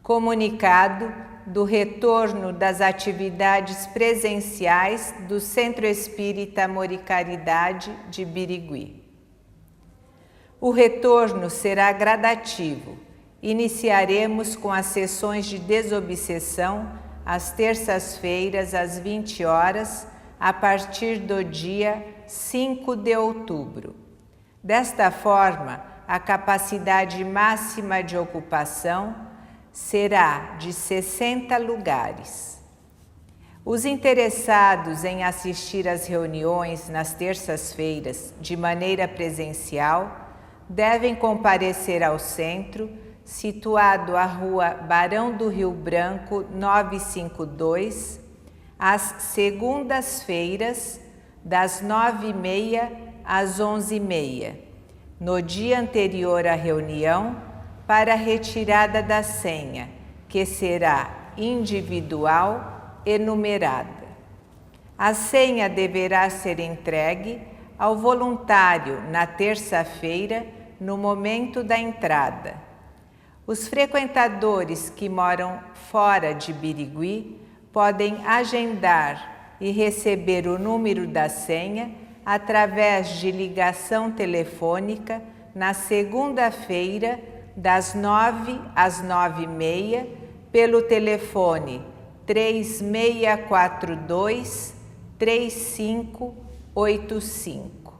Comunicado do retorno das atividades presenciais do Centro Espírita Amor e Caridade de Birigui. O retorno será gradativo. Iniciaremos com as sessões de desobsessão às terças-feiras, às 20 horas, a partir do dia 5 de outubro. Desta forma, a capacidade máxima de ocupação será de 60 lugares. Os interessados em assistir às reuniões nas terças-feiras de maneira presencial devem comparecer ao centro, situado à Rua Barão do Rio Branco, 952, às segundas-feiras, das 9h30 às 11h30, no dia anterior à reunião, para a retirada da senha, que será individual e numerada. A senha deverá ser entregue ao voluntário na terça-feira, no momento da entrada. Os frequentadores que moram fora de Birigui podem agendar e receber o número da senha através de ligação telefônica na segunda-feira, das 9 às 9h30, pelo telefone 3642-3585.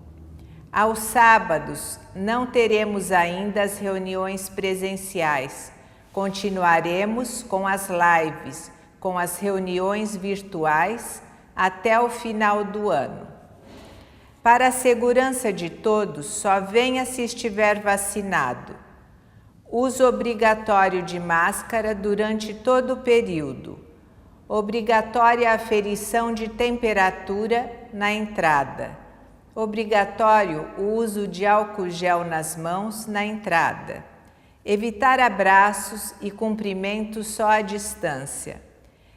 Aos sábados, não teremos ainda as reuniões presenciais. Continuaremos com as lives, com as reuniões virtuais até o final do ano. Para a segurança de todos, só venha se estiver vacinado. Uso obrigatório de máscara durante todo o período. Obrigatória a aferição de temperatura na entrada. Obrigatório o uso de álcool gel nas mãos na entrada. Evitar abraços e cumprimentos só à distância.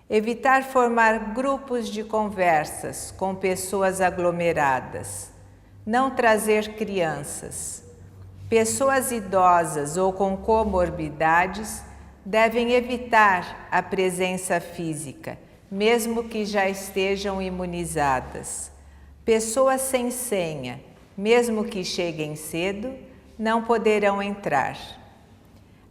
Evitar formar grupos de conversas com pessoas aglomeradas. Não trazer crianças. Pessoas idosas ou com comorbidades devem evitar a presença física, mesmo que já estejam imunizadas. Pessoas sem senha, mesmo que cheguem cedo, não poderão entrar.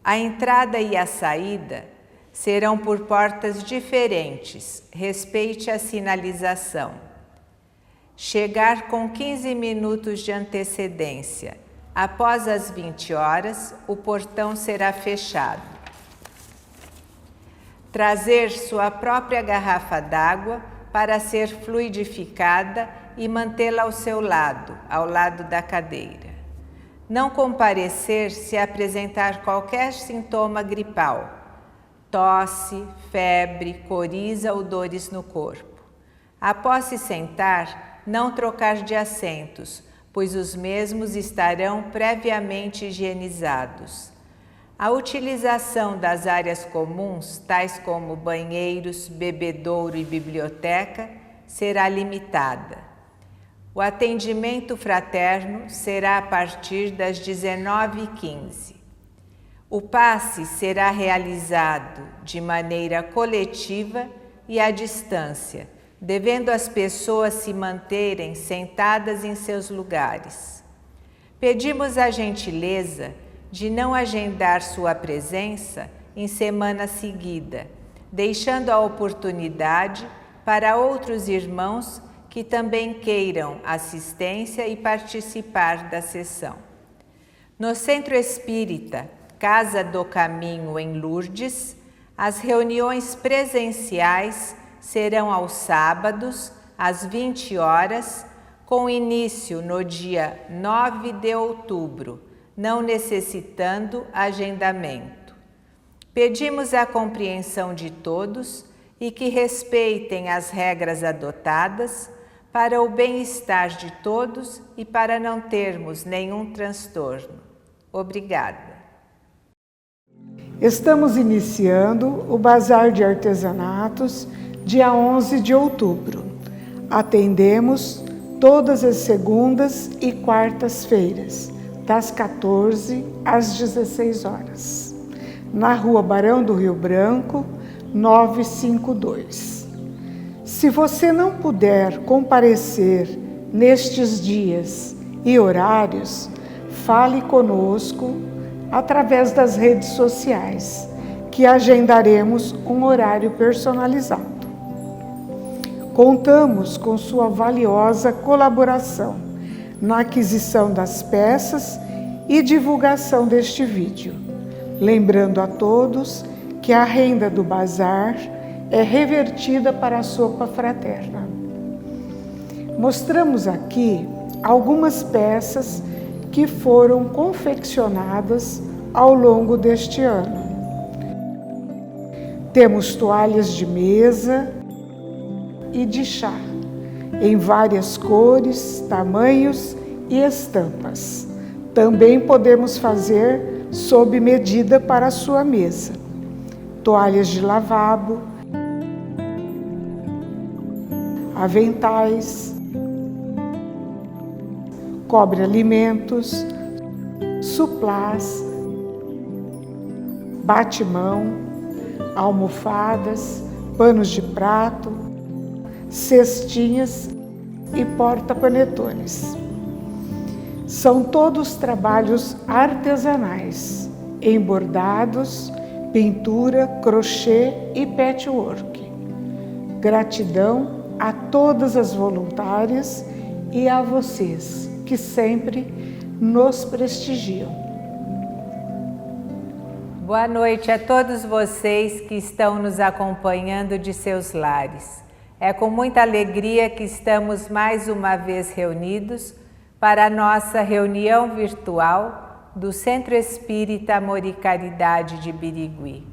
A entrada e a saída serão por portas diferentes. Respeite a sinalização. Chegar com 15 minutos de antecedência. Após as 20 horas, o portão será fechado. Trazer sua própria garrafa d'água para ser fluidificada e mantê-la ao seu lado, ao lado da cadeira. Não comparecer se apresentar qualquer sintoma gripal, tosse, febre, coriza ou dores no corpo. Após se sentar, não trocar de assentos, pois os mesmos estarão previamente higienizados. A utilização das áreas comuns, tais como banheiros, bebedouro e biblioteca, será limitada. O atendimento fraterno será a partir das 19h15. O passe será realizado de maneira coletiva e à distância, devendo as pessoas se manterem sentadas em seus lugares. Pedimos a gentileza de não agendar sua presença em semana seguida, deixando a oportunidade para outros irmãos que também queiram assistência e participar da sessão. No Centro Espírita Casa do Caminho, em Lourdes, as reuniões presenciais serão aos sábados, às 20 horas, com início no dia 9 de outubro, não necessitando agendamento. Pedimos a compreensão de todos e que respeitem as regras adotadas para o bem-estar de todos e para não termos nenhum transtorno. Obrigada. Estamos iniciando o Bazar de Artesanatos, dia 11 de outubro. Atendemos todas as segundas e quartas-feiras, das 14 às 16 horas. na Rua Barão do Rio Branco, 952. Se você não puder comparecer nestes dias e horários, fale conosco através das redes sociais, que agendaremos um horário personalizado. Contamos com sua valiosa colaboração na aquisição das peças e divulgação deste vídeo. Lembrando a todos que a renda do bazar é revertida para a Sopa Fraterna. Mostramos aqui algumas peças que foram confeccionadas ao longo deste ano. Temos toalhas de mesa e de chá, em várias cores, tamanhos e estampas. Também podemos fazer sob medida para a sua mesa. Toalhas de lavabo, aventais, cobre-alimentos, suplás, batimão, almofadas, panos de prato, cestinhas e porta-panetones. São todos trabalhos artesanais, em bordados, pintura, crochê e patchwork. Gratidão a todas as voluntárias e a vocês que sempre nos prestigiam. Boa noite a todos vocês que estão nos acompanhando de seus lares. É com muita alegria que estamos mais uma vez reunidos para a nossa reunião virtual do Centro Espírita Amor e Caridade de Birigui.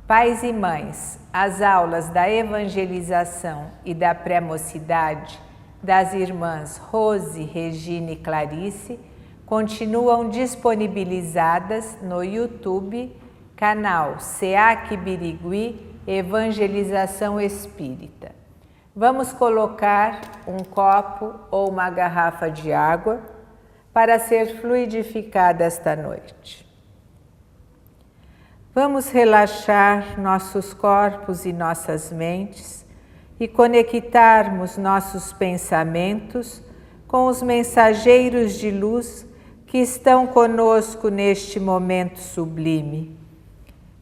Pais e mães, as aulas da evangelização e da pré-mocidade das irmãs Rose, Regina e Clarice continuam disponibilizadas no YouTube, canal SEAC Birigui Evangelização Espírita. Vamos colocar um copo ou uma garrafa de água para ser fluidificada esta noite. Vamos relaxar nossos corpos e nossas mentes e conectarmos nossos pensamentos com os mensageiros de luz que estão conosco neste momento sublime.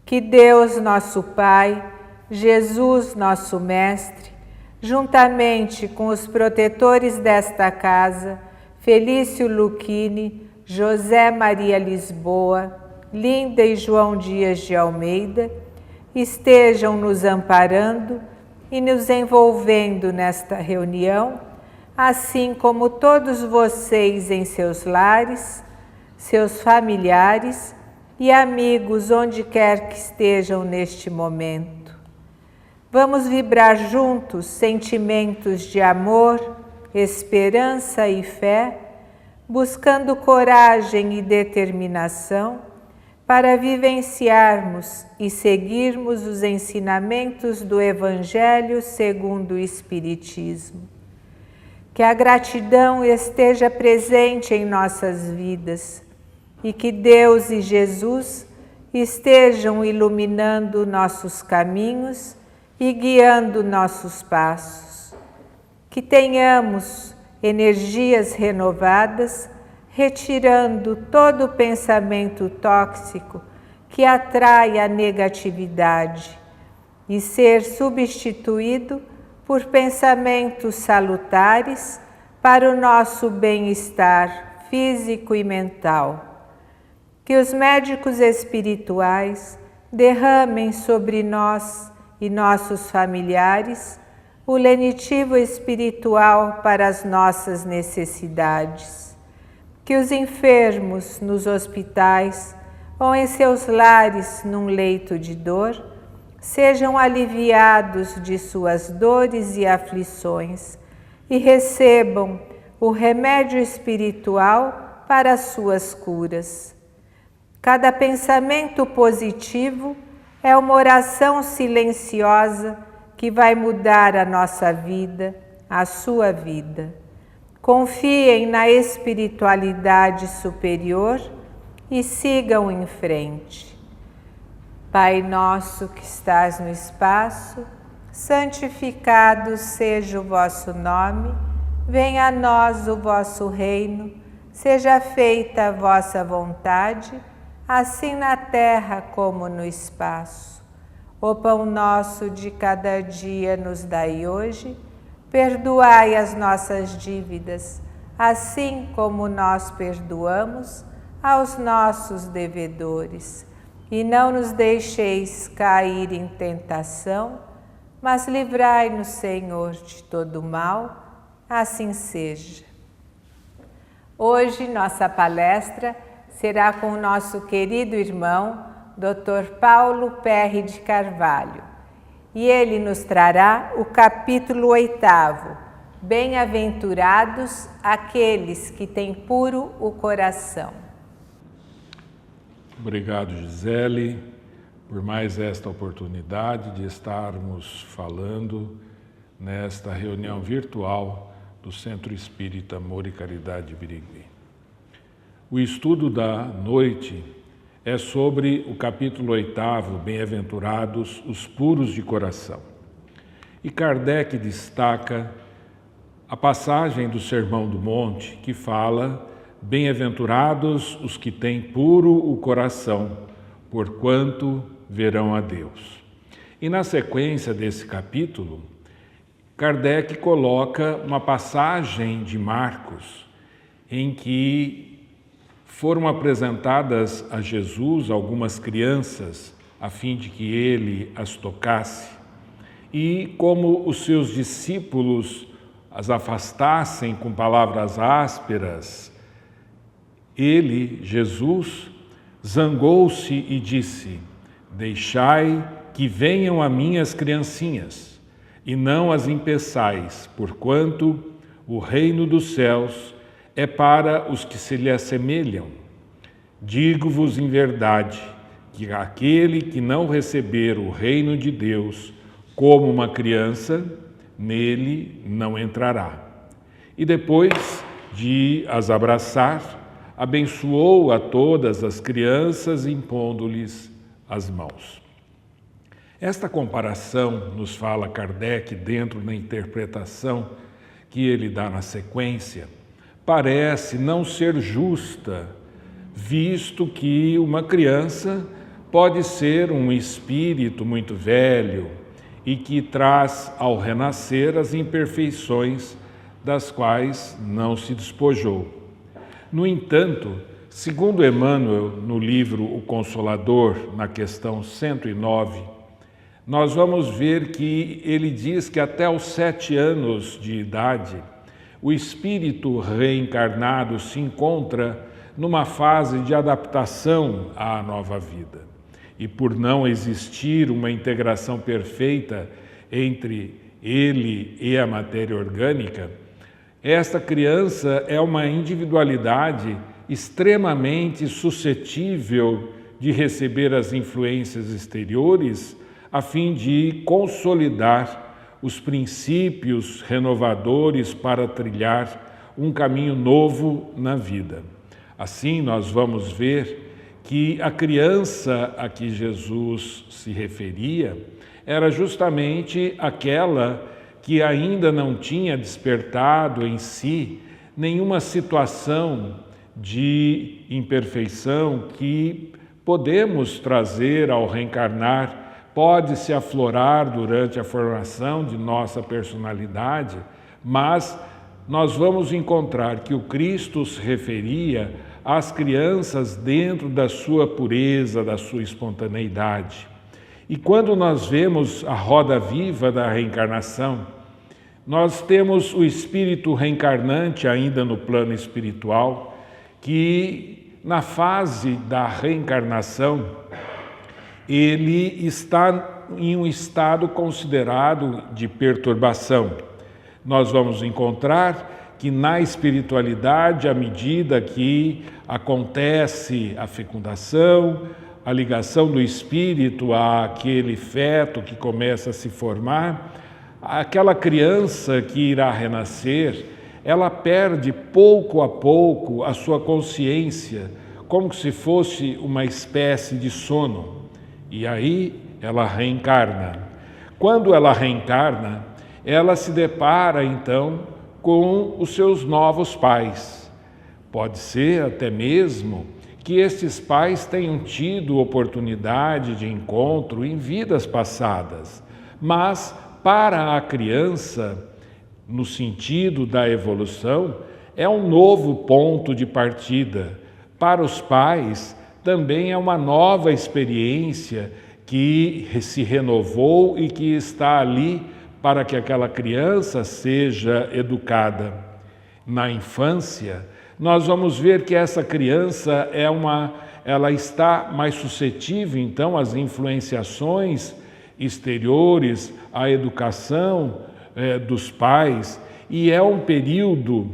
Que Deus, nosso Pai, Jesus, nosso Mestre, juntamente com os protetores desta casa, Felício Lucchini, José Maria Lisboa, Linda e João Dias de Almeida, estejam nos amparando e nos envolvendo nesta reunião, assim como todos vocês em seus lares, seus familiares e amigos onde quer que estejam neste momento. Vamos vibrar juntos sentimentos de amor, esperança e fé, buscando coragem e determinação para vivenciarmos e seguirmos os ensinamentos do Evangelho segundo o Espiritismo. Que a gratidão esteja presente em nossas vidas e que Deus e Jesus estejam iluminando nossos caminhos e guiando nossos passos. Que tenhamos energias renovadas, retirando todo o pensamento tóxico que atrai a negatividade e ser substituído por pensamentos salutares para o nosso bem-estar físico e mental. Que os médicos espirituais derramem sobre nós e nossos familiares o lenitivo espiritual para as nossas necessidades. Que os enfermos nos hospitais ou em seus lares num leito de dor sejam aliviados de suas dores e aflições e recebam o remédio espiritual para as suas curas. Cada pensamento positivo é uma oração silenciosa que vai mudar a nossa vida, a sua vida. Confiem na espiritualidade superior e sigam em frente. Pai nosso que estás no espaço, santificado seja o vosso nome, venha a nós o vosso reino, seja feita a vossa vontade, assim na terra como no espaço. O pão nosso de cada dia nos dai hoje, perdoai as nossas dívidas, assim como nós perdoamos aos nossos devedores. E não nos deixeis cair em tentação, mas livrai-nos, Senhor, de todo mal, assim seja. Hoje nossa palestra será com o nosso querido irmão, Dr. Paulo Perry de Carvalho, e ele nos trará o capítulo 8º, Bem-aventurados aqueles que têm puro o coração. Obrigado, Gisele, por mais esta oportunidade de estarmos falando nesta reunião virtual do Centro Espírita Amor e Caridade de Birigui. O estudo da noite é sobre o capítulo 8º, Bem-aventurados os puros de coração. E Kardec destaca a passagem do Sermão do Monte que fala: bem-aventurados os que têm puro o coração, porquanto verão a Deus. E na sequência desse capítulo, Kardec coloca uma passagem de Marcos, em que foram apresentadas a Jesus algumas crianças, a fim de que ele as tocasse, e como os seus discípulos as afastassem com palavras ásperas, ele, Jesus, zangou-se e disse: deixai que venham a mim as criancinhas, e não as impeçais, porquanto o reino dos céus é para os que se lhe assemelham. Digo-vos em verdade que aquele que não receber o reino de Deus como uma criança, nele não entrará. E depois de as abraçar, abençoou a todas as crianças, impondo-lhes as mãos. Esta comparação, nos fala Kardec, dentro da interpretação que ele dá na sequência, parece não ser justa, visto que uma criança pode ser um espírito muito velho e que traz ao renascer as imperfeições das quais não se despojou. No entanto, segundo Emmanuel, no livro O Consolador, na questão 109, nós vamos ver que ele diz que até os 7 anos de idade, o espírito reencarnado se encontra numa fase de adaptação à nova vida. E por não existir uma integração perfeita entre ele e a matéria orgânica, esta criança é uma individualidade extremamente suscetível de receber as influências exteriores a fim de consolidar os princípios renovadores para trilhar um caminho novo na vida. Assim, nós vamos ver que a criança a que Jesus se referia era justamente aquela que ainda não tinha despertado em si nenhuma situação de imperfeição que podemos trazer ao reencarnar, pode se aflorar durante a formação de nossa personalidade, mas nós vamos encontrar que o Cristo se referia às crianças dentro da sua pureza, da sua espontaneidade. E quando nós vemos a roda viva da reencarnação, nós temos o espírito reencarnante ainda no plano espiritual, que na fase da reencarnação, ele está em um estado considerado de perturbação. Nós vamos encontrar que na espiritualidade, à medida que acontece a fecundação, a ligação do espírito àquele feto que começa a se formar, aquela criança que irá renascer, ela perde pouco a pouco a sua consciência, como se fosse uma espécie de sono. E aí ela reencarna. Quando ela reencarna, ela se depara então com os seus novos pais. Pode ser até mesmo que estes pais tenham tido oportunidade de encontro em vidas passadas, mas para a criança, no sentido da evolução, é um novo ponto de partida. Para os pais, também é uma nova experiência que se renovou e que está ali para que aquela criança seja educada. Na infância, nós vamos ver que essa criança ela está mais suscetível, então, às influenciações exteriores, à educação dos pais, e é um período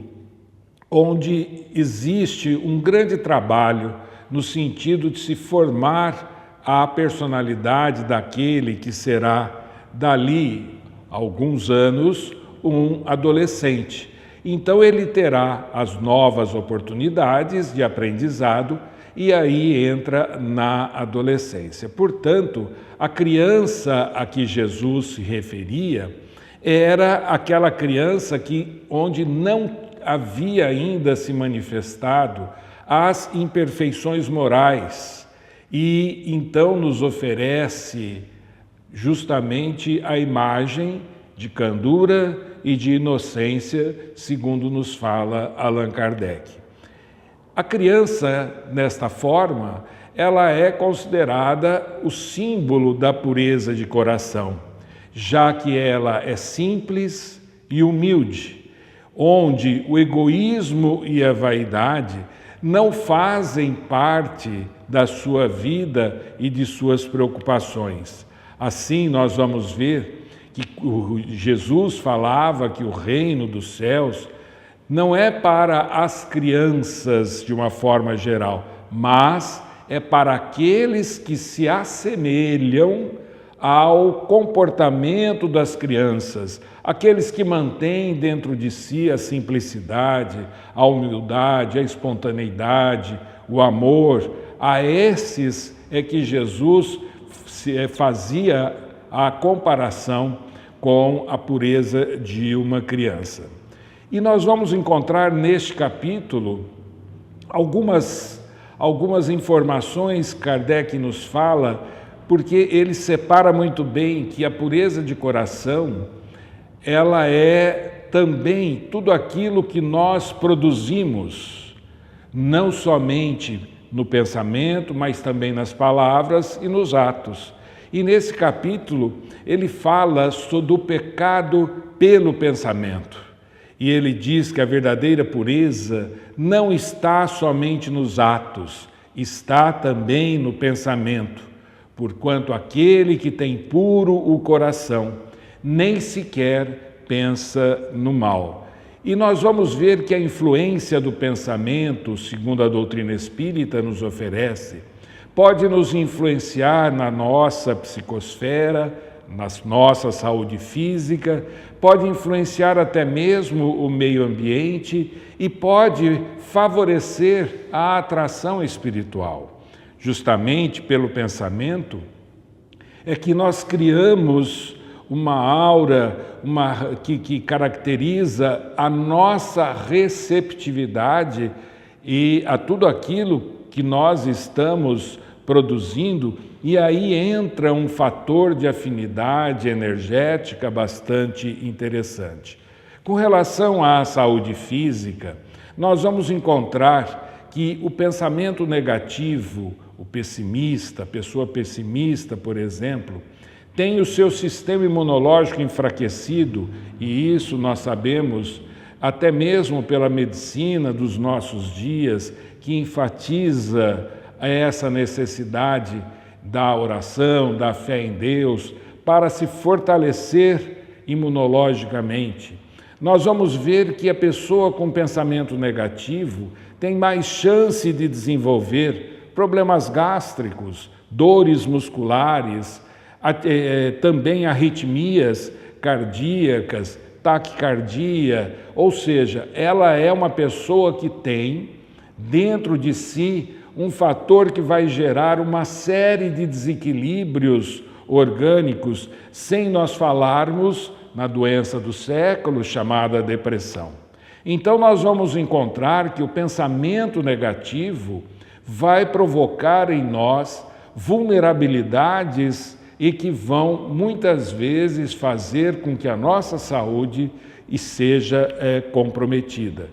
onde existe um grande trabalho no sentido de se formar a personalidade daquele que será, dali a alguns anos, um adolescente. Então ele terá as novas oportunidades de aprendizado e aí entra na adolescência. Portanto, a criança a que Jesus se referia era aquela criança onde não havia ainda se manifestado as imperfeições morais e então nos oferece justamente a imagem de candura e de inocência, segundo nos fala Allan Kardec. A criança, nesta forma, ela é considerada o símbolo da pureza de coração, já que ela é simples e humilde, onde o egoísmo e a vaidade não fazem parte da sua vida e de suas preocupações. Assim, nós vamos ver que Jesus falava que o reino dos céus não é para as crianças de uma forma geral, mas é para aqueles que se assemelham ao comportamento das crianças, aqueles que mantêm dentro de si a simplicidade, a humildade, a espontaneidade, o amor. A esses é que Jesus fazia a comparação com a pureza de uma criança. E nós vamos encontrar neste capítulo algumas informações Kardec nos fala, porque ele separa muito bem que a pureza de coração, ela é também tudo aquilo que nós produzimos, não somente no pensamento, mas também nas palavras e nos atos. E nesse capítulo ele fala sobre o pecado pelo pensamento. E ele diz que a verdadeira pureza não está somente nos atos, está também no pensamento, porquanto aquele que tem puro o coração nem sequer pensa no mal. E nós vamos ver que a influência do pensamento, segundo a doutrina espírita nos oferece, pode nos influenciar na nossa psicosfera, na nossa saúde física, pode influenciar até mesmo o meio ambiente e pode favorecer a atração espiritual. Justamente pelo pensamento é que nós criamos uma aura que caracteriza a nossa receptividade e a tudo aquilo que nós estamos produzindo, e aí entra um fator de afinidade energética bastante interessante. Com relação à saúde física, nós vamos encontrar que o pensamento negativo, o pessimista, a pessoa pessimista, por exemplo, tem o seu sistema imunológico enfraquecido, e isso nós sabemos até mesmo pela medicina dos nossos dias, que enfatiza essa necessidade da oração, da fé em Deus, para se fortalecer imunologicamente. Nós vamos ver que a pessoa com pensamento negativo tem mais chance de desenvolver problemas gástricos, dores musculares, também arritmias cardíacas, taquicardia, ou seja, ela é uma pessoa que tem dentro de si um fator que vai gerar uma série de desequilíbrios orgânicos, sem nós falarmos na doença do século chamada depressão. Então nós vamos encontrar que o pensamento negativo vai provocar em nós vulnerabilidades e que vão muitas vezes fazer com que a nossa saúde seja comprometida.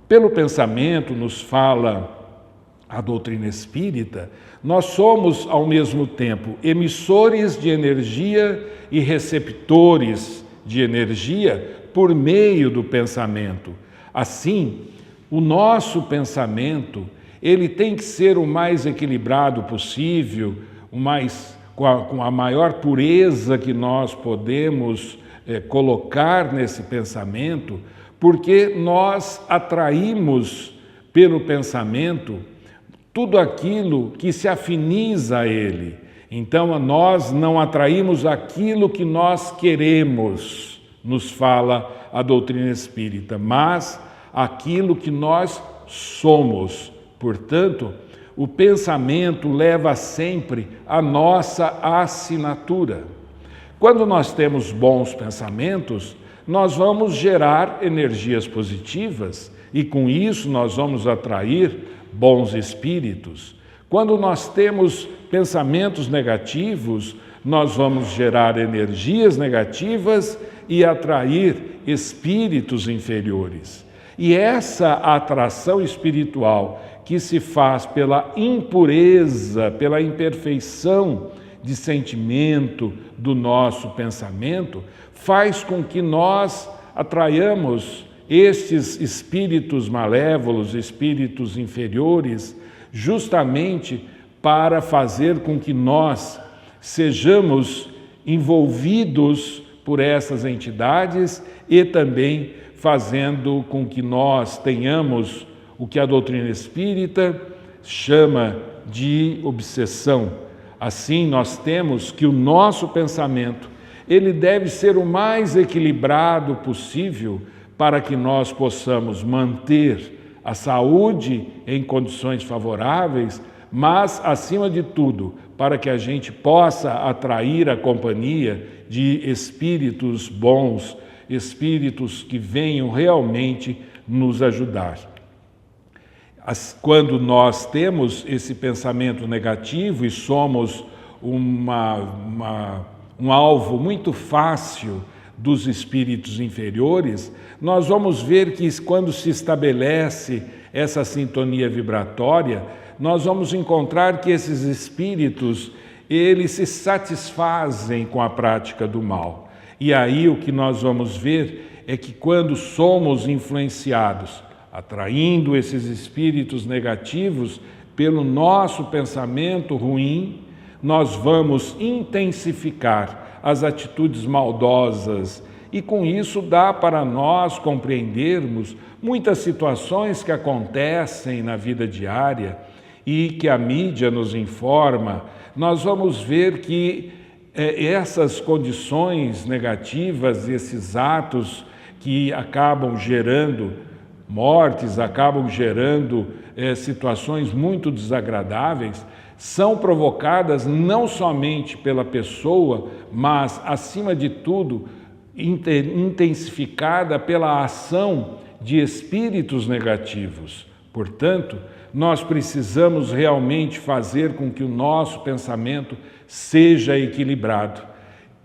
Pelo pensamento, nos fala a doutrina espírita, nós somos ao mesmo tempo emissores de energia e receptores de energia por meio do pensamento. Assim, o nosso pensamento, ele tem que ser o mais equilibrado possível, com a maior pureza que nós podemos colocar nesse pensamento, porque nós atraímos pelo pensamento tudo aquilo que se afiniza a ele. Então, nós não atraímos aquilo que nós queremos, nos fala a doutrina espírita, mas aquilo que nós somos. Portanto, o pensamento leva sempre a nossa assinatura. Quando nós temos bons pensamentos, nós vamos gerar energias positivas e com isso nós vamos atrair bons espíritos. Quando nós temos pensamentos negativos, nós vamos gerar energias negativas e atrair espíritos inferiores. E essa atração espiritual que se faz pela impureza, pela imperfeição de sentimento do nosso pensamento, faz com que nós atraiamos estes espíritos malévolos, espíritos inferiores, justamente para fazer com que nós sejamos envolvidos por essas entidades e também fazendo com que nós tenhamos o que a doutrina espírita chama de obsessão. Assim, nós temos que o nosso pensamento, ele deve ser o mais equilibrado possível para que nós possamos manter a saúde em condições favoráveis, mas, acima de tudo, para que a gente possa atrair a companhia de espíritos bons, espíritos que venham realmente nos ajudar. Quando nós temos esse pensamento negativo e somos um alvo muito fácil dos espíritos inferiores, nós vamos ver que quando se estabelece essa sintonia vibratória, nós vamos encontrar que esses espíritos, eles se satisfazem com a prática do mal. E aí o que nós vamos ver é que quando somos influenciados, atraindo esses espíritos negativos pelo nosso pensamento ruim, nós vamos intensificar as atitudes maldosas e com isso dá para nós compreendermos muitas situações que acontecem na vida diária e que a mídia nos informa. Nós vamos ver que essas condições negativas, esses atos que acabam gerando mortes, acabam gerando situações muito desagradáveis, são provocadas não somente pela pessoa, mas, acima de tudo, intensificada pela ação de espíritos negativos. Portanto, nós precisamos realmente fazer com que o nosso pensamento seja equilibrado,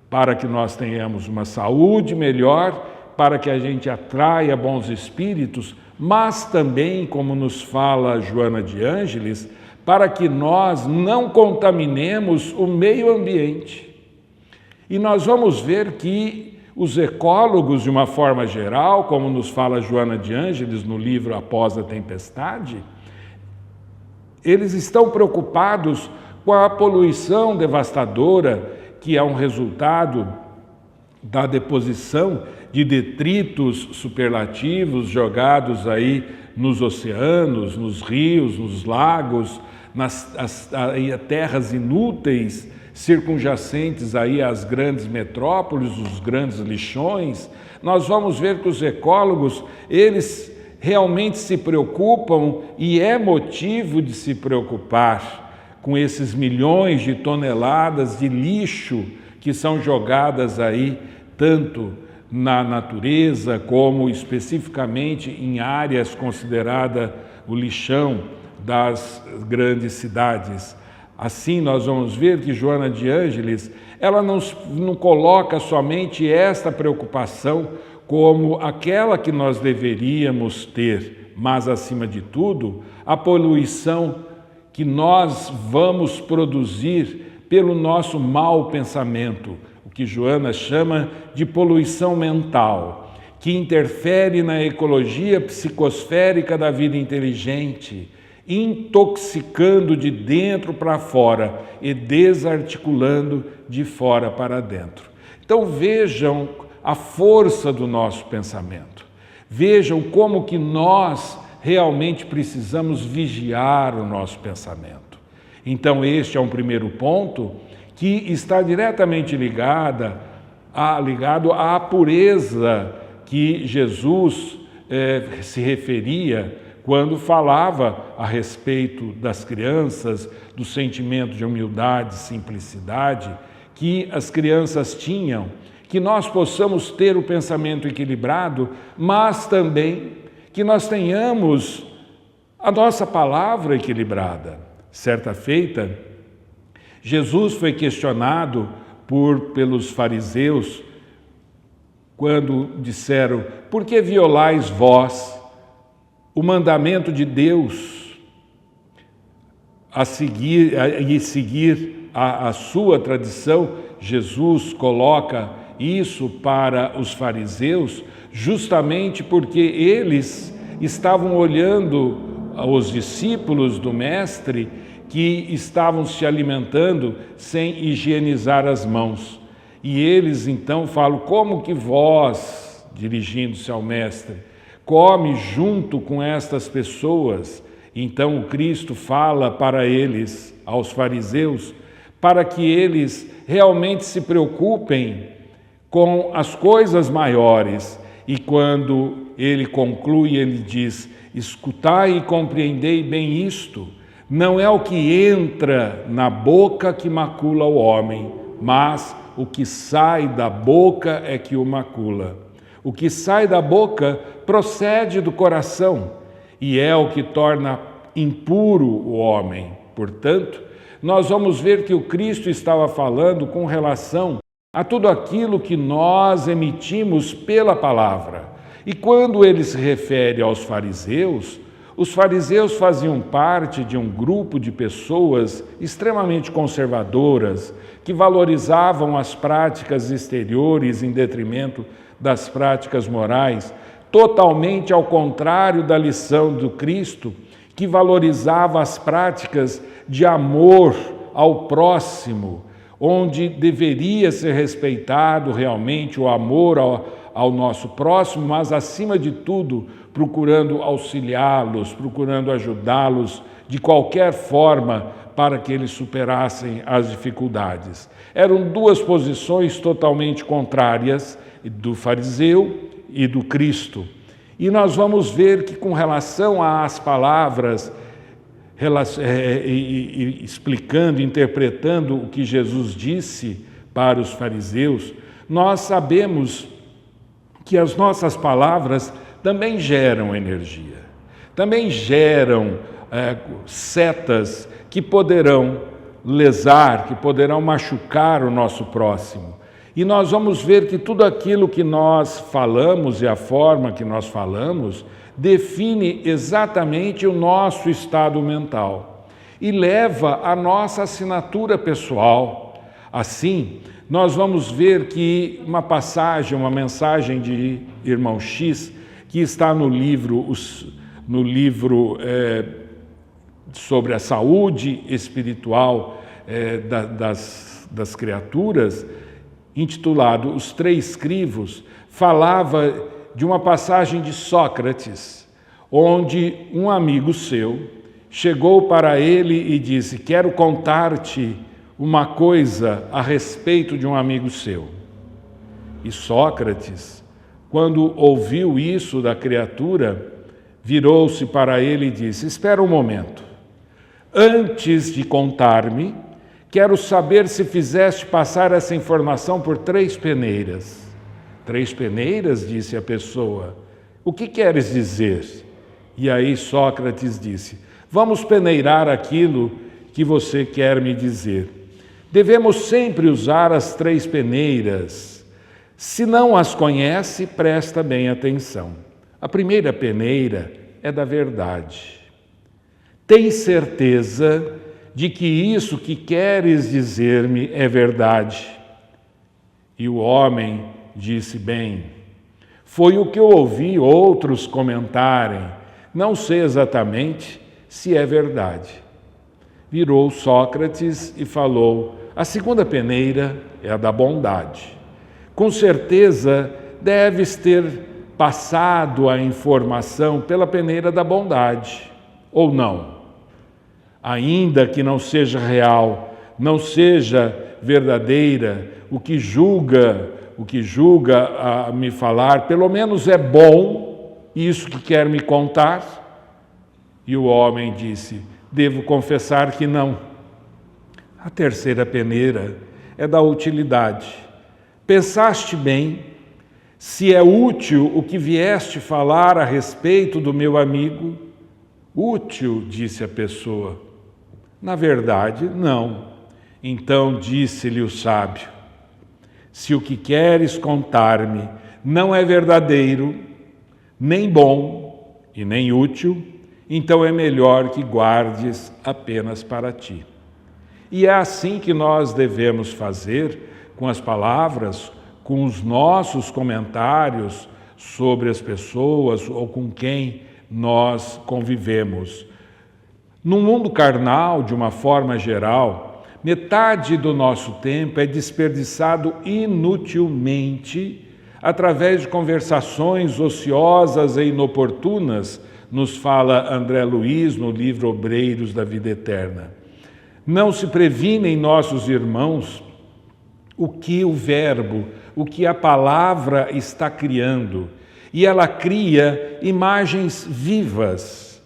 para que nós tenhamos uma saúde melhor, para que a gente atraia bons espíritos, mas também, como nos fala Joana de Ângeles, para que nós não contaminemos o meio ambiente. E nós vamos ver que os ecólogos, de uma forma geral, como nos fala Joana de Ângeles no livro Após a Tempestade, eles estão preocupados com a poluição devastadora que é um resultado da deposição de detritos superlativos jogados aí nos oceanos, nos rios, nos lagos, nas terras inúteis circunjacentes aí às grandes metrópoles, os grandes lixões. Nós vamos ver que os ecólogos, eles realmente se preocupam, e é motivo de se preocupar com esses milhões de toneladas de lixo que são jogadas aí, tanto na natureza como especificamente em áreas consideradas o lixão das grandes cidades. Assim, nós vamos ver que Joana de Ângeles, ela não coloca somente esta preocupação como aquela que nós deveríamos ter, mas, acima de tudo, a poluição que nós vamos produzir pelo nosso mau pensamento, o que Joana chama de poluição mental, que interfere na ecologia psicosférica da vida inteligente, intoxicando de dentro para fora e desarticulando de fora para dentro. Então vejam a força do nosso pensamento. Vejam como que nós realmente precisamos vigiar o nosso pensamento. Então este é um primeiro ponto que está diretamente ligado à pureza que Jesus se referia quando falava a respeito das crianças, do sentimento de humildade, simplicidade que as crianças tinham, que nós possamos ter o pensamento equilibrado, mas também que nós tenhamos a nossa palavra equilibrada. Certa feita, Jesus foi questionado pelos fariseus quando disseram: por que violais vós o mandamento de Deus e seguir a sua tradição? Jesus coloca isso para os fariseus justamente porque eles estavam olhando os discípulos do Mestre que estavam se alimentando sem higienizar as mãos. E eles então falam: como que vós, dirigindo-se ao Mestre, come junto com estas pessoas? Então o Cristo fala para eles, aos fariseus, para que eles realmente se preocupem com as coisas maiores. E quando ele conclui, ele diz: escutai e compreendei bem isto, não é o que entra na boca que macula o homem, mas o que sai da boca é que o macula. O que sai da boca procede do coração e é o que torna impuro o homem. Portanto, nós vamos ver que o Cristo estava falando com relação a tudo aquilo que nós emitimos pela palavra. E quando ele se refere aos fariseus, os fariseus faziam parte de um grupo de pessoas extremamente conservadoras, que valorizavam as práticas exteriores em detrimento das práticas morais, totalmente ao contrário da lição do Cristo, que valorizava as práticas de amor ao próximo, onde deveria ser respeitado realmente o amor ao nosso próximo, mas, acima de tudo, procurando auxiliá-los, procurando ajudá-los de qualquer forma para que eles superassem as dificuldades. Eram duas posições totalmente contrárias, do fariseu e do Cristo. E nós vamos ver que, com relação às palavras, explicando, interpretando o que Jesus disse para os fariseus, nós sabemos que as nossas palavras também geram energia, também geram setas que poderão lesar, que poderão machucar o nosso próximo. E nós vamos ver que tudo aquilo que nós falamos e a forma que nós falamos define exatamente o nosso estado mental e leva a nossa assinatura pessoal. Assim, nós vamos ver que uma mensagem de Irmão X, que está no livro sobre a saúde espiritual das criaturas, intitulado Os Três Crivos, falava de uma passagem de Sócrates, onde um amigo seu chegou para ele e disse: quero contar-te uma coisa a respeito de um amigo seu. E Sócrates, quando ouviu isso da criatura, virou-se para ele e disse: espera um momento. Antes de contar-me, quero saber se fizeste passar essa informação por 3 peneiras. 3 peneiras, disse a pessoa. O que queres dizer? E aí Sócrates disse: vamos peneirar aquilo que você quer me dizer. Devemos sempre usar as 3 peneiras. Se não as conhece, presta bem atenção. A primeira peneira é da verdade. Tem certeza de que isso que queres dizer-me é verdade? E o homem disse: bem, foi o que eu ouvi outros comentarem. Não sei exatamente se é verdade. Virou Sócrates e falou: a segunda peneira é a da bondade. Com certeza deves ter passado a informação pela peneira da bondade, ou não? Ainda que não seja real, não seja verdadeira, o que julga a me falar, pelo menos é bom isso que quer me contar? E o homem disse: devo confessar que não. A terceira peneira é da utilidade. Pensaste bem se é útil o que vieste falar a respeito do meu amigo? Útil, disse a pessoa. Na verdade, não. Então disse-lhe o sábio: se o que queres contar-me não é verdadeiro, nem bom e nem útil, então é melhor que guardes apenas para ti. E é assim que nós devemos fazer com as palavras, com os nossos comentários sobre as pessoas ou com quem nós convivemos. No mundo carnal, de uma forma geral, metade do nosso tempo é desperdiçado inutilmente através de conversações ociosas e inoportunas, nos fala André Luiz no livro Obreiros da Vida Eterna. Não se previnem nossos irmãos o que o verbo, o que a palavra está criando. E ela cria imagens vivas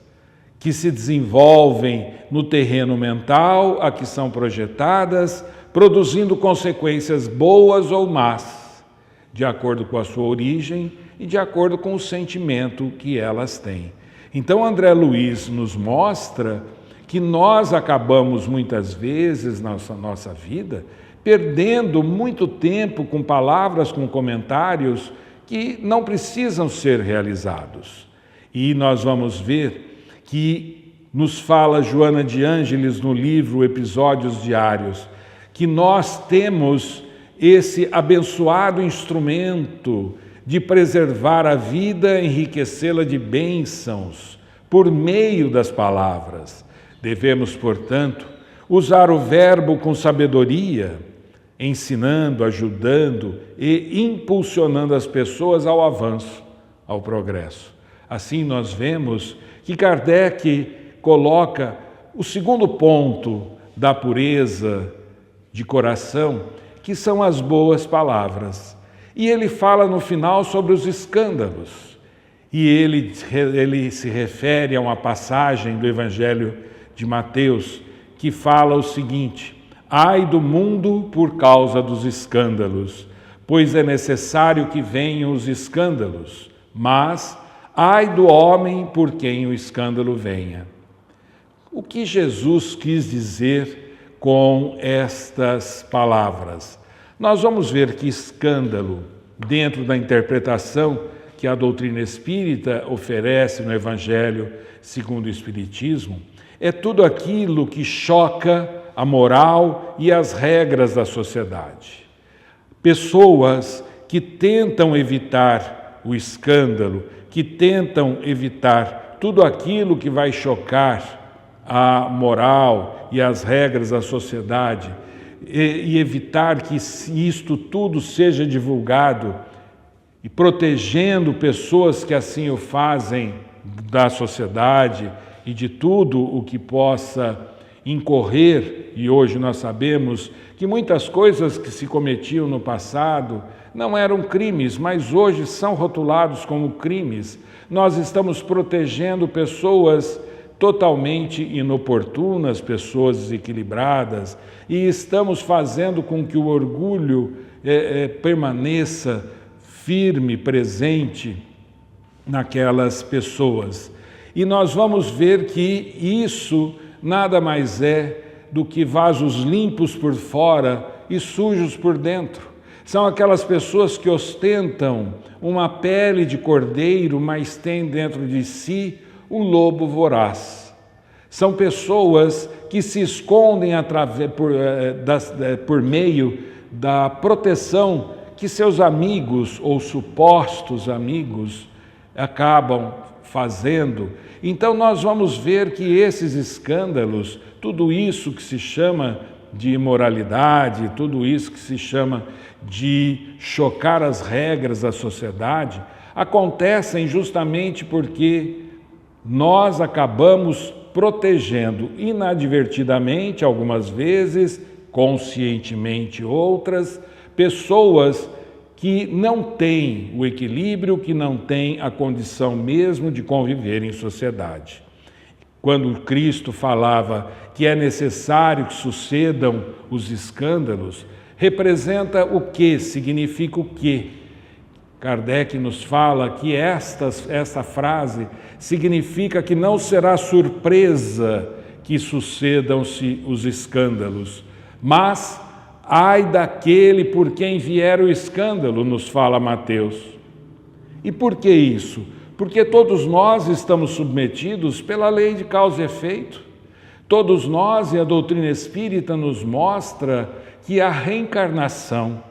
que se desenvolvem no terreno mental, a que são projetadas, produzindo consequências boas ou más, de acordo com a sua origem e de acordo com o sentimento que elas têm. Então, André Luiz nos mostra que nós acabamos muitas vezes na nossa vida perdendo muito tempo com palavras, com comentários que não precisam ser realizados. E nós vamos ver que nos fala Joana de Ângeles no livro Episódios Diários, que nós temos esse abençoado instrumento de preservar a vida, enriquecê-la de bênçãos por meio das palavras. Devemos, portanto, usar o verbo com sabedoria, ensinando, ajudando e impulsionando as pessoas ao avanço, ao progresso. Assim nós vemos que Kardec coloca o segundo ponto da pureza de coração, que são as boas palavras. E ele fala no final sobre os escândalos. E ele se refere a uma passagem do Evangelho de Mateus, que fala o seguinte: ai do mundo por causa dos escândalos, pois é necessário que venham os escândalos, mas ai do homem por quem o escândalo venha. O que Jesus quis dizer com estas palavras? Nós vamos ver que escândalo, dentro da interpretação que a doutrina espírita oferece no Evangelho segundo o Espiritismo, é tudo aquilo que choca a moral e as regras da sociedade. Pessoas que tentam evitar o escândalo, que tentam evitar tudo aquilo que vai chocar a moral e as regras da sociedade e evitar que isto tudo seja divulgado e protegendo pessoas que assim o fazem da sociedade e de tudo o que possa incorrer, e hoje nós sabemos que muitas coisas que se cometiam no passado não eram crimes, mas hoje são rotulados como crimes. Nós estamos protegendo pessoas totalmente inoportunas, pessoas desequilibradas, e estamos fazendo com que o orgulho permaneça firme, presente naquelas pessoas. E nós vamos ver que isso nada mais é do que vasos limpos por fora e sujos por dentro. São aquelas pessoas que ostentam uma pele de cordeiro, mas têm dentro de si o lobo voraz. São pessoas que se escondem por meio da proteção que seus amigos ou supostos amigos acabam fazendo. Então nós vamos ver que esses escândalos, tudo isso que se chama de imoralidade, tudo isso que se chama de chocar as regras da sociedade, acontecem justamente porque nós acabamos protegendo inadvertidamente, algumas vezes, conscientemente outras, pessoas que não têm o equilíbrio, que não têm a condição mesmo de conviver em sociedade. Quando Cristo falava que é necessário que sucedam os escândalos, representa o quê? Significa o quê? Kardec nos fala que esta frase significa que não será surpresa que sucedam-se os escândalos, mas ai daquele por quem vier o escândalo, nos fala Mateus. E por que isso? Porque todos nós estamos submetidos pela lei de causa e efeito. Todos nós, e a doutrina espírita nos mostra que a reencarnação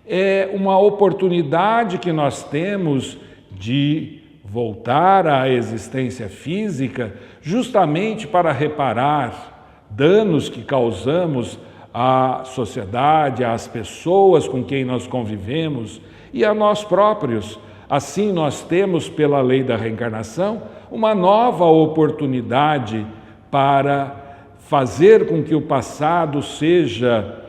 é uma oportunidade que nós temos de voltar à existência física justamente para reparar danos que causamos à sociedade, às pessoas com quem nós convivemos e a nós próprios. Assim, nós temos, pela lei da reencarnação, uma nova oportunidade para fazer com que o passado seja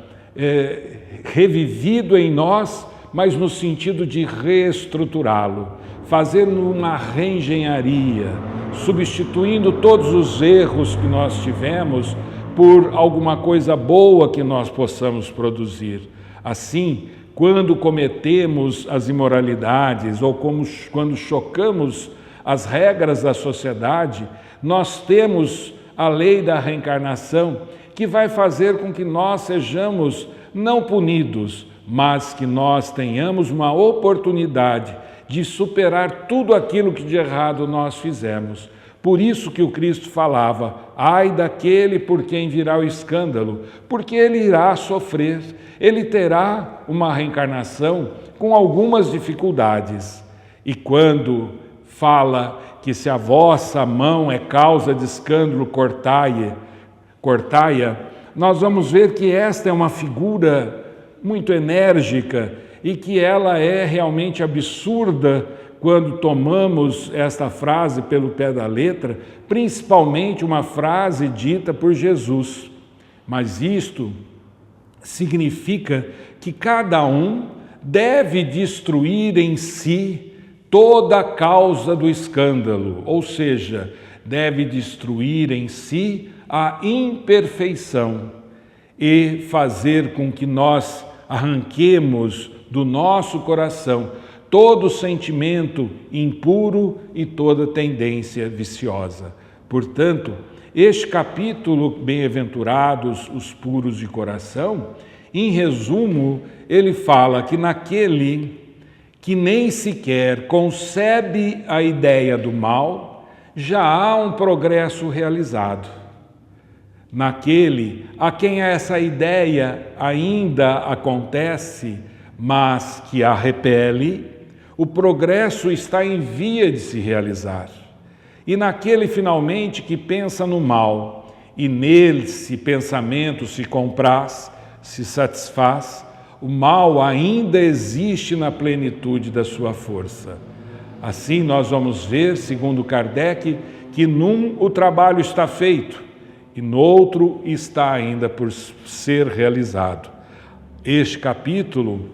revivido em nós, mas no sentido de reestruturá-lo, fazer uma reengenharia, substituindo todos os erros que nós tivemos por alguma coisa boa que nós possamos produzir. Assim, quando cometemos as imoralidades ou quando chocamos as regras da sociedade, nós temos a lei da reencarnação que vai fazer com que nós sejamos não punidos, mas que nós tenhamos uma oportunidade de superar tudo aquilo que de errado nós fizemos. Por isso que o Cristo falava, ai daquele por quem virá o escândalo, porque ele irá sofrer, ele terá uma reencarnação com algumas dificuldades. E quando fala que se a vossa mão é causa de escândalo, cortai-a, nós vamos ver que esta é uma figura muito enérgica e que ela é realmente absurda quando tomamos esta frase pelo pé da letra, principalmente uma frase dita por Jesus. Mas isto significa que cada um deve destruir em si toda a causa do escândalo, ou seja, deve destruir em si a imperfeição e fazer com que nós arranquemos do nosso coração todo sentimento impuro e toda tendência viciosa. Portanto, este capítulo, Bem-aventurados os puros de coração, em resumo, ele fala que naquele que nem sequer concebe a ideia do mal, já há um progresso realizado. Naquele a quem essa ideia ainda acontece, mas que a repele, o progresso está em via de se realizar. E naquele, finalmente, que pensa no mal, e nesse pensamento se compraz, se satisfaz, o mal ainda existe na plenitude da sua força. Assim, nós vamos ver, segundo Kardec, que o trabalho está feito, e no outro está ainda por ser realizado. Este capítulo,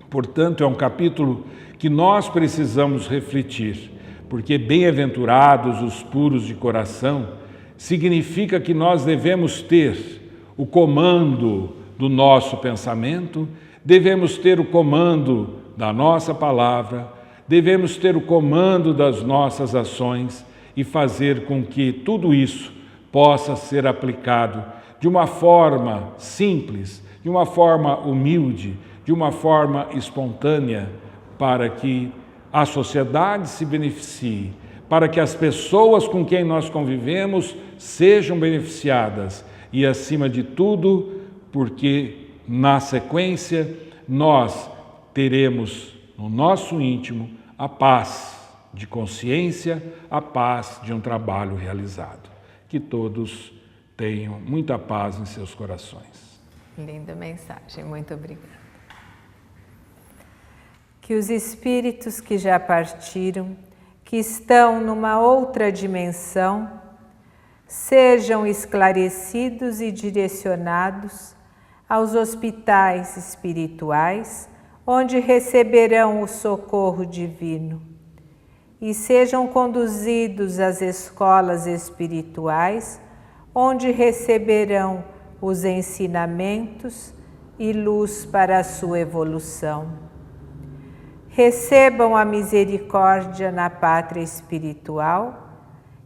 portanto, é um capítulo que nós precisamos refletir, porque bem-aventurados os puros de coração significa que nós devemos ter o comando do nosso pensamento, devemos ter o comando da nossa palavra, devemos ter o comando das nossas ações e fazer com que tudo isso possa ser aplicado de uma forma simples, de uma forma humilde, de uma forma espontânea, para que a sociedade se beneficie, para que as pessoas com quem nós convivemos sejam beneficiadas e, acima de tudo, porque na sequência nós teremos no nosso íntimo a paz de consciência, a paz de um trabalho realizado. Que todos tenham muita paz em seus corações. Linda mensagem, muito obrigada. Que os espíritos que já partiram, que estão numa outra dimensão, sejam esclarecidos e direcionados aos hospitais espirituais, onde receberão o socorro divino, e sejam conduzidos às escolas espirituais, onde receberão os ensinamentos e luz para a sua evolução. Recebam a misericórdia na pátria espiritual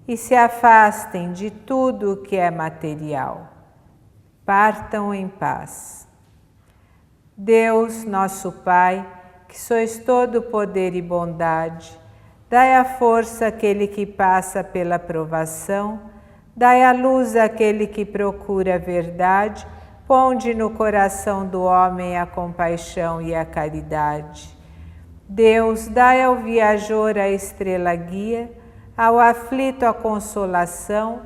e se afastem de tudo o que é material. Partam em paz. Deus, nosso Pai, que sois todo poder e bondade, dai a força àquele que passa pela provação, dai a luz àquele que procura a verdade, ponde no coração do homem a compaixão e a caridade. Deus, dai ao viajor a estrela guia, ao aflito a consolação,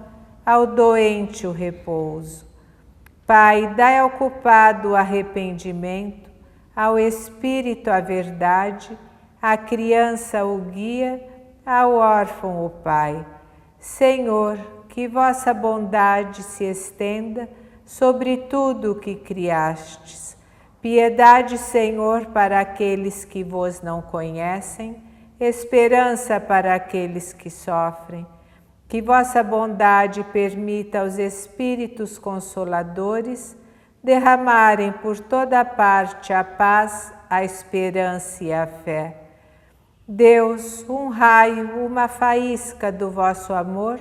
ao doente o repouso. Pai, dai ao culpado o arrependimento, ao espírito a verdade, à criança o guia, ao órfão o Pai. Senhor, que vossa bondade se estenda sobre tudo o que criastes. Piedade, Senhor, para aqueles que vos não conhecem, esperança para aqueles que sofrem. Que vossa bondade permita aos Espíritos Consoladores derramarem por toda parte a paz, a esperança e a fé. Deus, um raio, uma faísca do vosso amor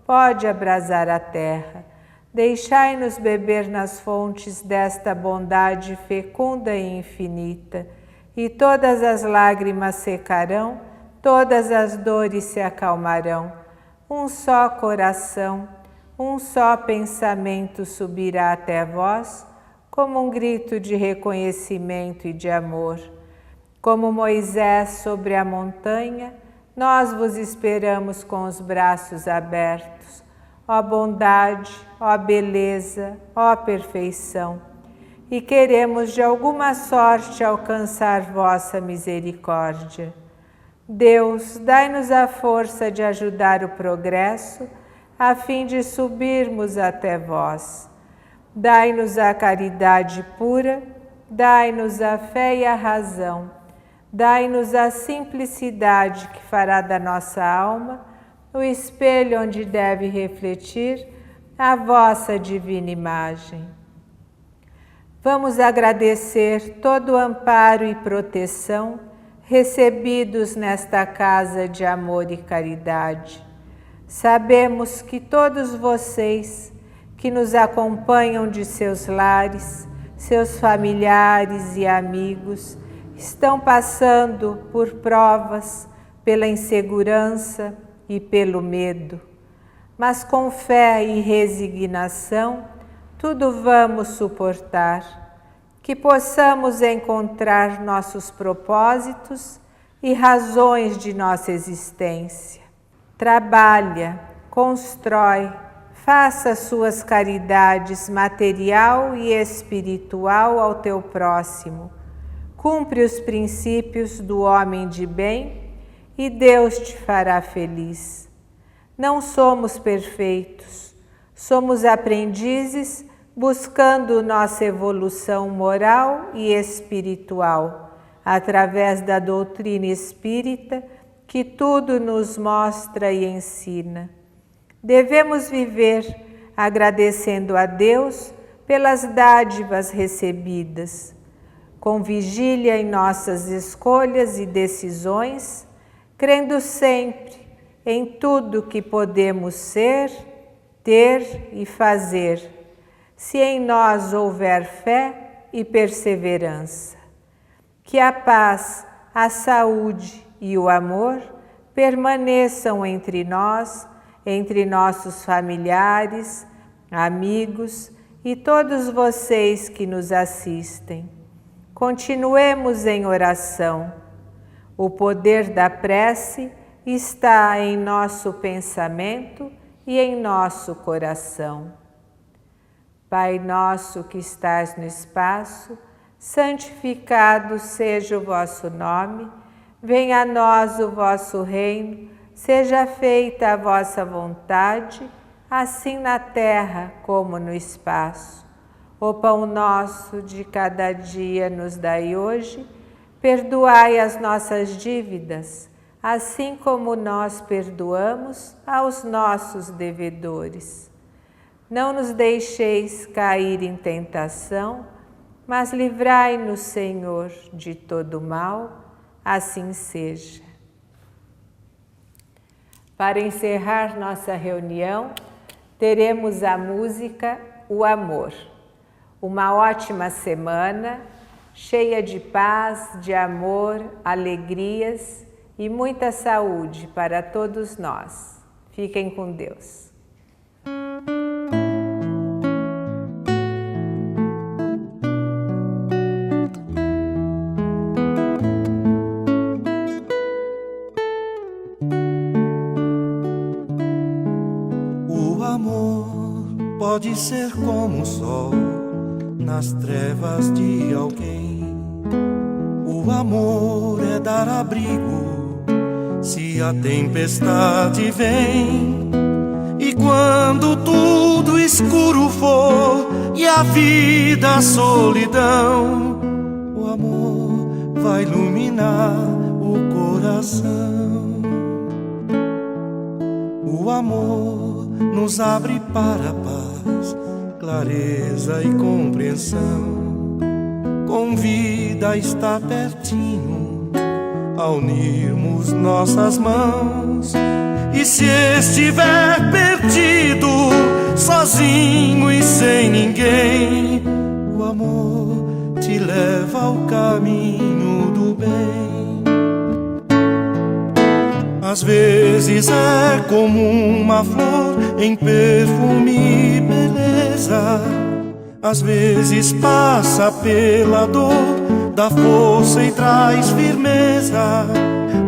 pode abrasar a terra. Deixai-nos beber nas fontes desta bondade fecunda e infinita, e todas as lágrimas secarão, todas as dores se acalmarão. Um só coração, um só pensamento subirá até vós, como um grito de reconhecimento e de amor. Como Moisés sobre a montanha, nós vos esperamos com os braços abertos. Ó bondade, ó beleza, ó perfeição, e queremos de alguma sorte alcançar vossa misericórdia. Deus, dai-nos a força de ajudar o progresso, a fim de subirmos até vós. Dai-nos a caridade pura, dai-nos a fé e a razão, dai-nos a simplicidade que fará da nossa alma o espelho onde deve refletir a vossa divina imagem. Vamos agradecer todo o amparo e proteção recebidos nesta casa de amor e caridade. Sabemos que todos vocês que nos acompanham de seus lares, seus familiares e amigos, estão passando por provas, pela insegurança e pelo medo, mas com fé e resignação, tudo vamos suportar, que possamos encontrar nossos propósitos e razões de nossa existência. Trabalha, constrói, faça suas caridades material e espiritual ao teu próximo, cumpre os princípios do homem de bem, e Deus te fará feliz. Não somos perfeitos, Somos aprendizes buscando nossa evolução moral e espiritual através da doutrina espírita que tudo nos mostra e ensina. Devemos viver agradecendo a Deus pelas dádivas recebidas, com vigília em nossas escolhas e decisões, crendo sempre em tudo que podemos ser, ter e fazer, se em nós houver fé e perseverança. Que a paz, a saúde e o amor permaneçam entre nós, entre nossos familiares, amigos e todos vocês que nos assistem. Continuemos em oração. O poder da prece está em nosso pensamento e em nosso coração. Pai nosso que estás no espaço, santificado seja o vosso nome. Venha a nós o vosso reino, seja feita a vossa vontade, assim na terra como no espaço. O pão nosso de cada dia nos dai hoje, perdoai as nossas dívidas, assim como nós perdoamos aos nossos devedores. Não nos deixeis cair em tentação, mas livrai-nos, Senhor, de todo mal. Assim seja. Para encerrar nossa reunião, teremos a música O Amor. Uma ótima semana, cheia de paz, de amor, alegrias e muita saúde para todos nós. Fiquem com Deus. Pode ser como o sol nas trevas de alguém. O amor é dar abrigo se a tempestade vem. E quando tudo escuro for e a vida a solidão, o amor vai iluminar o coração. O amor nos abre para a paz, clareza e compreensão. Convida a estar pertinho, a unirmos nossas mãos. E se estiver perdido, sozinho e sem ninguém, o amor te leva ao caminho do bem. Às vezes é como uma flor em perfume e beleza. Às vezes passa pela dor, dá força e traz firmeza.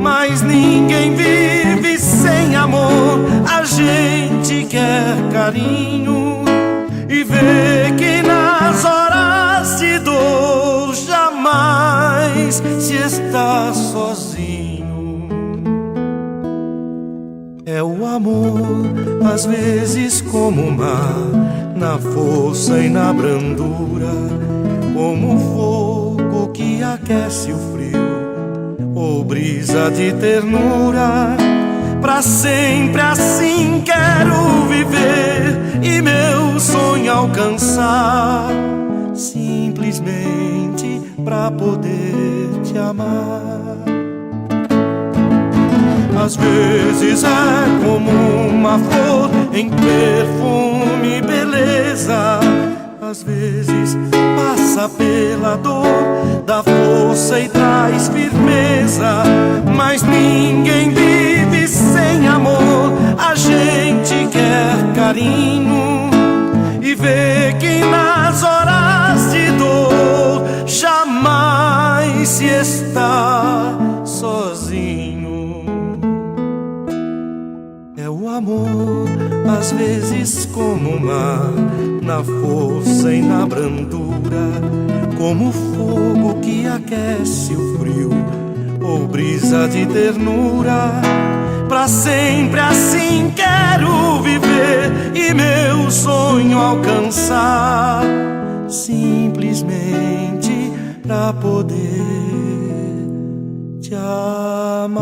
Mas ninguém vive sem amor. A gente quer carinho e vê que nas horas de dor jamais se está sozinho. É o amor, às vezes como o mar, na força e na brandura, como o fogo que aquece o frio, ou brisa de ternura. Pra sempre assim quero viver e meu sonho alcançar, simplesmente pra poder te amar. Às vezes é como uma flor em perfume e beleza. Às vezes passa pela dor, dá força e traz firmeza. Mas ninguém vive sem amor. A gente quer carinho e vê que nas horas de dor jamais se está sozinho. O amor, às vezes como o mar, na força e na brandura, como o fogo que aquece o frio, ou brisa de ternura. pra sempre assim quero viver e meu sonho alcançar, simplesmente pra poder te amar.